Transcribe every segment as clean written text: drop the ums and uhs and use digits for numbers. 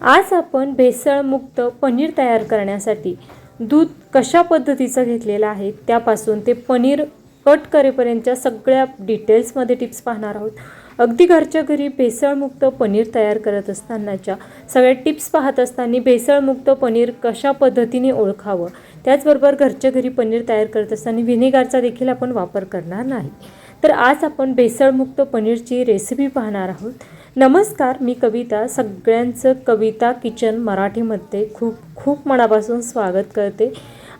आज आपण भेसळमुक्त पनीर तयार करण्यासाठी दूध कशा पद्धतीचं घेतलेलं आहे त्यापासून ते पनीर कट करेपर्यंतच्या सगळ्या डिटेल्समध्ये टिप्स पाहणार आहोत। अगदी घरच्या घरी भेसळमुक्त पनीर तयार करत असतानाच्या सगळ्या टिप्स पाहत असताना भेसळमुक्त पनीर कशा पद्धतीने ओळखावं, त्याचबरोबर घरच्या घरी पनीर तयार करत असताना व्हिनेगारचा देखील आपण वापर करणार नाही। तर आज आपण भेसळमुक्त पनीरची रेसिपी पाहणार आहोत। नमस्कार, मी कविता, सगळ्यांचं कविता किचन मराठीमध्ये खूप खूप मनापासून स्वागत करते।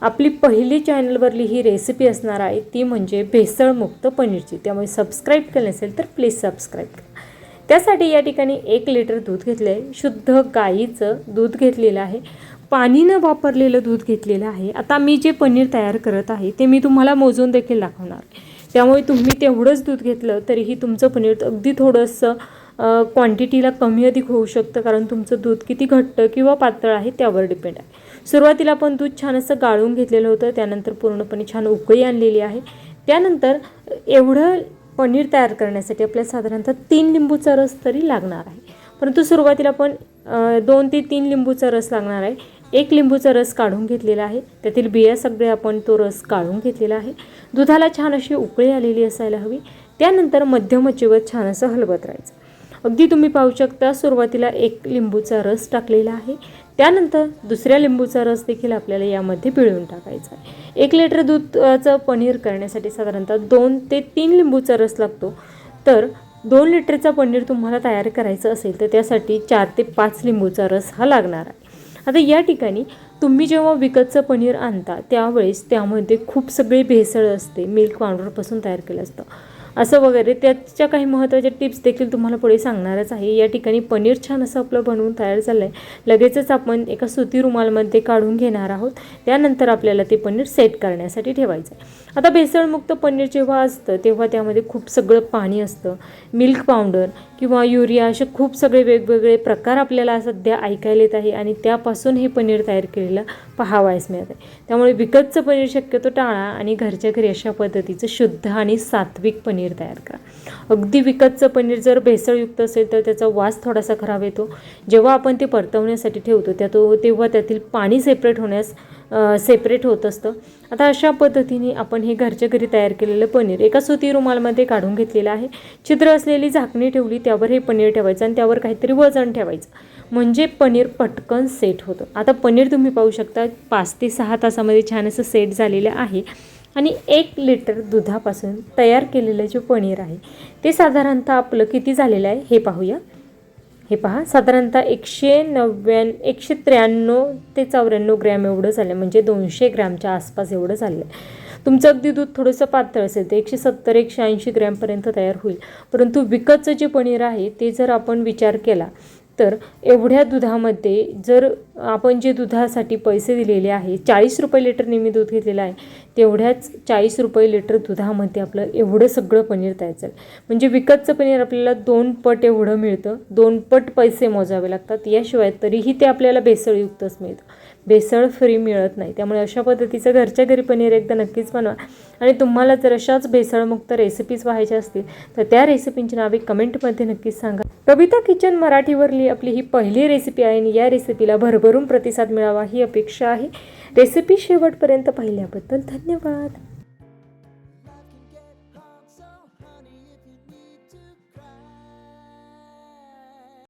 आपली पहिली चॅनलवरली ही रेसिपी असणार आहे ती म्हणजे भेसळमुक्त पनीरची, त्यामुळे सबस्क्राईब केलं नसेल तर प्लीज सबस्क्राईब करा। त्यासाठी या ठिकाणी 1 लिटर दूध घेतलं आहे, शुद्ध गाईचं दूध घेतलेलं आहे, पाणी न वापरलेलं दूध घेतलेलं आहे। आता मी जे पनीर तयार करत आहे ते मी तुम्हाला मोजून देखील दाखवणार आहे, त्यामुळे तुम्ही तेवढंच दूध घेतलं तरीही तुमचं पनीर अगदी थोडंसं क्वांटिटीला कमी अधिक होऊ शकतं, कारण तुमचं दूध किती घट्ट किंवा पातळ आहे त्यावर डिपेंड आहे। सुरुवातीला आपण दूध छान असं गाळून घेतलेलं होतं, त्यानंतर पूर्णपणे छान उकळी आणलेली आहे। त्यानंतर एवढं पनीर तयार करण्यासाठी आपल्याला साधारणतः 3 लिंबूचा रस तरी लागणार आहे, परंतु सुरुवातीला आपण 2 ते 3 लिंबूचा रस लागणार आहे। 1 लिंबूचा रस काढून घेतलेला आहे, त्यातील बिया सगळे आपण तो रस काढून घेतलेला आहे। दुधाला छान अशी उकळी आलेली असायला हवी। त्यानंतर मध्यम आचेवर छान असं हलवत राहायचं। अगदी तुम्ही पाहू शकता सुरुवातीला 1 लिंबूचा रस टाकलेला आहे, त्यानंतर दुसऱ्या लिंबूचा रस देखील आपल्याला यामध्ये पिळून टाकायचा आहे। 1 लिटर दूधाचं पनीर करण्यासाठी साधारणतः 2 ते 3 लिंबूचा रस लागतो, तर 2 लिटरचा पनीर तुम्हाला तयार करायचं असेल तर त्यासाठी 4 ते 5 लिंबूचा रस हा लागणार आहे। आता या ठिकाणी तुम्ही जेव्हा विकतचं पनीर आणता त्यावेळेस त्यामध्ये खूप सगळी भेसळ असते, मिल्क पावडरपासून तयार केलं असतं असं वगैरे, त्याच्या काही महत्त्वाच्या टिप्स देखील तुम्हाला पुढे सांगणारच आहे। या ठिकाणी पनीर छान असं आपलं बनवून तयार झालं आहे, लगेचच आपण एका सुती रुमालमध्ये काढून घेणार आहोत। त्यानंतर आपल्याला ते पनीर सेट करण्यासाठी ठेवायचं आहे। आता भेसळमुक्त पनीर जेव्हा असतं तेव्हा त्यामध्ये खूप सगळं पाणी असतं, मिल्क पावडर किंवा युरिया असे खूप सगळे वेगवेगळे प्रकार आपल्याला सध्या ऐकायला येत आहे आणि त्यापासून हे पनीर तयार केलेलं पाहावयास मिळत आहे। त्यामुळे विकतचं पनीर शक्यतो टाळा आणि घरच्या घरी अशा पद्धतीचं शुद्ध आणि सात्विक पनीर तयार करा। अगदी विकतचं पनीर जर भेसळयुक्त असेल तर त्याचा वास थोडासा खराब येतो, जेव्हा आपण ते परतवण्यासाठी ठेवतो तेव्हा त्यातील पाणी सेपरेट होत असतं। आता अशा पद्धतीने आपण हे घरच्या घरी तयार केलेलं पनीर एका सुती रुमालमध्ये काढून घेतलेलं आहे। छिद्र असलेली झाकणी ठेवली, त्यावर हे पनीर ठेवायचं आणि त्यावर काहीतरी वजन ठेवायचं, म्हणजे पनीर पटकन सेट होतं। आता पनीर तुम्ही पाहू शकता 5 ते 6 तासामध्ये छान असं सेट झालेलं आहे आणि 1 लिटर दुधापासून तयार केलेलं जे पनीर आहे ते साधारणतः आपलं किती झालेलं आहे हे पाहूया। हे पहा, साधारणतः 193 ते 94 ग्रॅम एवढं झालं, म्हणजे 200 ग्रॅमच्या आसपास एवढं झालं आहे। तुमचं अगदी दूध थोडंसं पातळ असेल तर 170-180 ग्रॅमपर्यंत तयार होईल, परंतु विकतचं जे पनीर आहे ते जर आपण विचार केला तर एवढ्या दुधामध्ये जर आपण जे दुधासाठी पैसे दिलेले आहे 40 रुपये लिटरने मी दूध घेतलेलं आहे, तेवढ्याच 40 रुपये लिटर दुधामध्ये आपलं एवढं सगळं पनीर तयार झालं, म्हणजे विकतचं पनीर आपल्याला 2 पट एवढं मिळतं, 2 पट पैसे मोजावे लागतात। याशिवाय तरीही ते आपल्याला भेसळयुक्तच मिळतं, भेसळ फ्री मिळत नाही। त्यामुळे अशा पद्धतीचं घरच्या घरी पनीर एकदा नक्कीच बनवा आणि तुम्हाला जर अशाच भेसळमुक्त रेसिपीज पाहायच्या असतील तर त्या रेसिपींची नावे कमेंटमध्ये नक्कीच सांगा। कविता किचन मराठीवरली आपली ही पहिली रेसिपी आहे आणि या रेसिपीला भरभरून प्रतिसाद मिळावा ही अपेक्षा आहे। रेसिपी शेवटपर्यंत पाहिल्याबद्दल धन्यवाद।